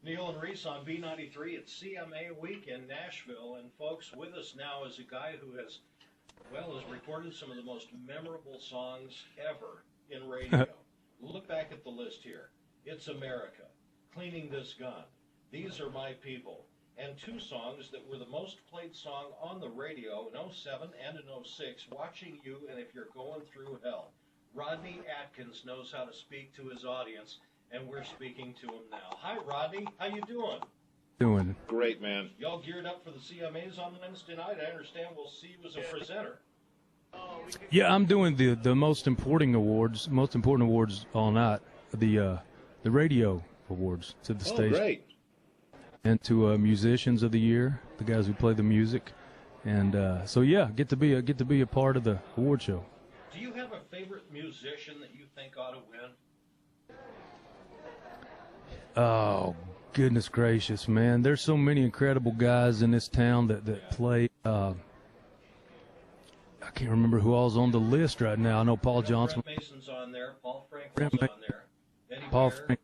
Neil and Reese on B93 at CMA Week in Nashville. And folks, with us now is a guy who has recorded some of the most memorable songs ever in radio. Look back at the list here. It's America, Cleaning This Gun, These Are My People, and two songs that were the most played song on the radio in '07 and in '06, Watching You and If You're Going Through Hell. Rodney Atkins knows how to speak to his audience, and we're speaking to him now. Hi, Rodney. How you doing? Doing great, man. Y'all geared up for the CMAs on Wednesday night? I understand we'll see you as a presenter. Yeah, I'm doing the most important awards all night, the radio awards to the station. Great. And to musicians of the year, the guys who play the music, and so yeah, get to be a part of the award show. Do you have a favorite musician that you think ought to win? Oh, goodness gracious, man! There's so many incredible guys in this town that play. I can't remember who all's on the list right now. I know Paul Johnson. Brent Mason's on there. Paul Franklin's on there. Eddie Paul Bear. Frank.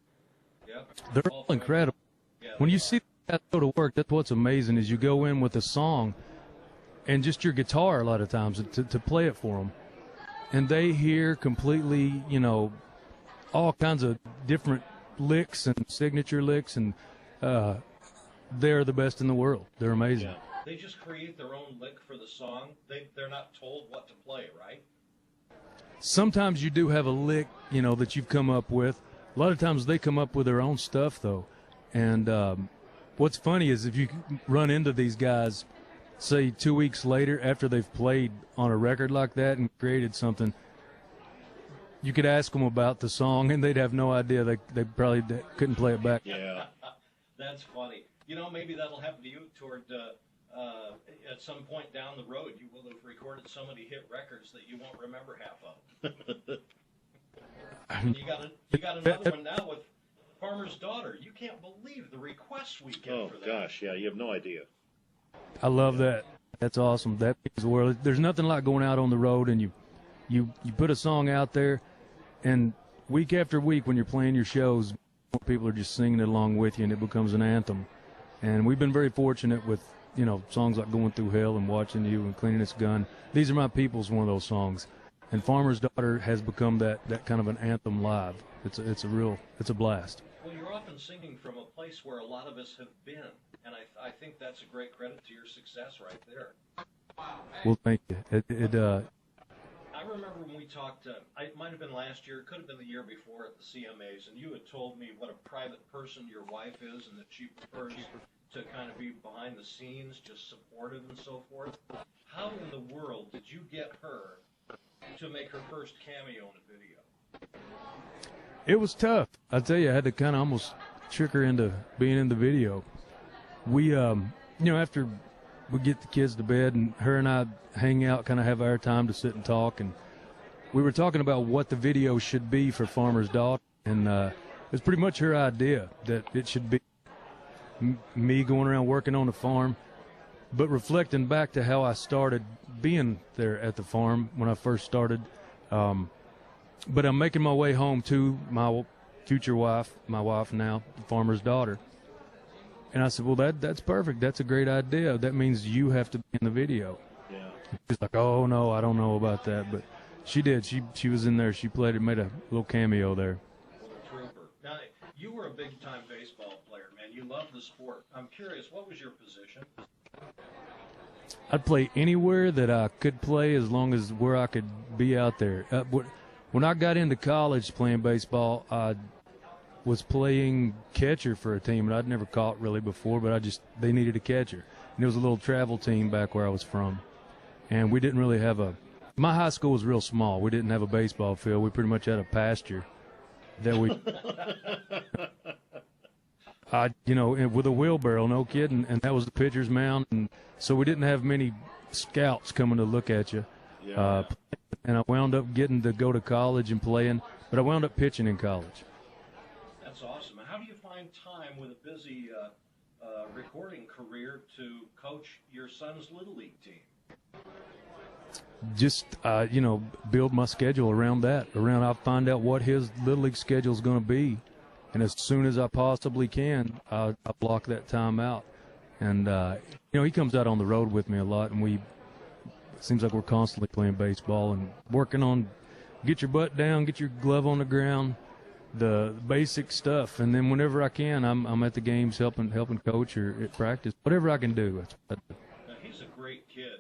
Yep. They're Paul all Franklin. incredible. Yeah, When they you are. see that go to work, that's what's amazing is you go in with a song and just your guitar a lot of times to play it for them. And they hear completely, all kinds of different licks and signature licks, and they're the best in the world. They're amazing. Yeah. They just create their own lick for the song. They're not told what to play, right? Sometimes you do have a lick, that you've come up with. A lot of times they come up with their own stuff, though. And what's funny is if you run into these guys, say 2 weeks later after they've played on a record like that and created something, you could ask them about the song, and they'd have no idea. They probably couldn't play it back. Yeah. That's funny. Maybe that'll happen to you toward at some point down the road. You will have recorded so many hit records that you won't remember half of them. And you got another one now with Farmer's Daughter. You can't believe the requests we get Oh, for that. gosh, yeah, you have no idea. I love that. That's awesome. That means the world. There's nothing like going out on the road and you put a song out there, and week after week when you're playing your shows, people are just singing it along with you, and it becomes an anthem. And we've been very fortunate with, songs like Going Through Hell and Watching You and Cleaning This Gun. These Are My People's one of those songs. And Farmer's Daughter has become that kind of an anthem live. It's a blast. Well, you're often singing from a place where a lot of us have been, and I think that's a great credit to your success right there. Well, thank you. I remember when we talked, it might have been last year, it could have been the year before at the CMAs, and you had told me what a private person your wife is and that she prefers to kind of be behind the scenes, just supportive and so forth. How in the world did you get her to make her first cameo in a video? It was tough. I tell you, I had to kind of almost trick her into being in the video. We, after we get the kids to bed and her and I hang out, kind of have our time to sit and talk, and we were talking about what the video should be for Farmer's Daughter, and it was pretty much her idea that it should be me going around working on the farm, but reflecting back to how I started being there at the farm when I first started. But I'm making my way home to my future wife, my wife now, the farmer's daughter. And I said, well, that's perfect. That's a great idea. That means you have to be in the video. Yeah. She's like, oh, no, I don't know about that. But she did. She was in there. She played it, made a little cameo there. What a trooper. Now, you were a big-time baseball player, man. You loved the sport. I'm curious, what was your position? I'd play anywhere that I could play as long as where I could be out there. When I got into college playing baseball, I was playing catcher for a team, and I'd never caught really before, but they needed a catcher. And it was a little travel team back where I was from. And we didn't really have my high school was real small. We didn't have a baseball field. We pretty much had a pasture that we, with a wheelbarrow, no kidding, and that was the pitcher's mound. And so we didn't have many scouts coming to look at you. Yeah. And I wound up getting to go to college and playing, but I wound up pitching in college. That's awesome. How do you find time with a busy recording career to coach your son's Little League team? Just, build my schedule around that. I'll find out what his Little League schedule is going to be and as soon as I possibly can, I block that time out. And he comes out on the road with me a lot, and it seems like we're constantly playing baseball and working on get your butt down, get your glove on the ground, the basic stuff. And then whenever I can, I'm at the games helping coach or at practice, whatever I can do. Now, he's a great kid.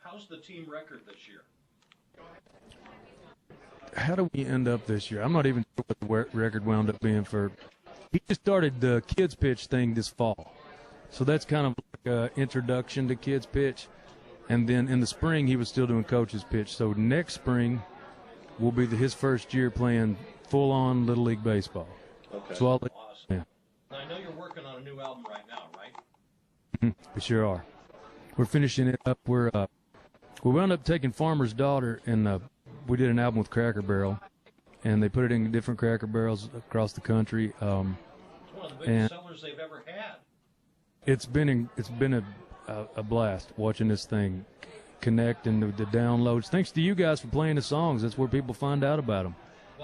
How's the team record this year? How do we end up this year? I'm not even sure what the record wound up being for. He just started the kids pitch thing this fall. So that's kind of like an introduction to kids pitch. And then in the spring, he was still doing coach's pitch. So next spring will be his first year playing full-on Little League baseball. Okay. So Awesome. Now, I know you're working on a new album right now, right? We sure are. We're finishing it up. We wound up taking Farmer's Daughter, and we did an album with Cracker Barrel, and they put it in different Cracker Barrels across the country. It's one of the biggest sellers they've ever had. It's been a blast watching this thing connect and the downloads. Thanks to you guys for playing the songs. That's where people find out about them.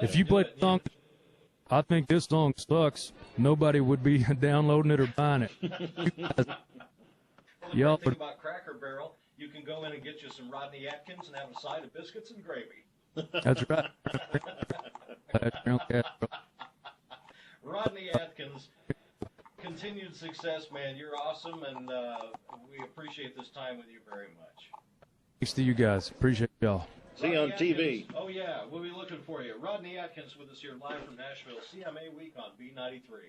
If you play the song, I think this song sucks, nobody would be downloading it or buying it. Well, the great thing about Cracker Barrel, you can go in and get you some Rodney Atkins and have a side of biscuits and gravy. That's right. Rodney Atkins, continued success, man. You're awesome, and we appreciate this time with you very much. Thanks to you guys. Appreciate y'all. See you on TV. Oh, yeah. We'll be looking for you. Rodney Atkins with us here live from Nashville, CMA Week on B93.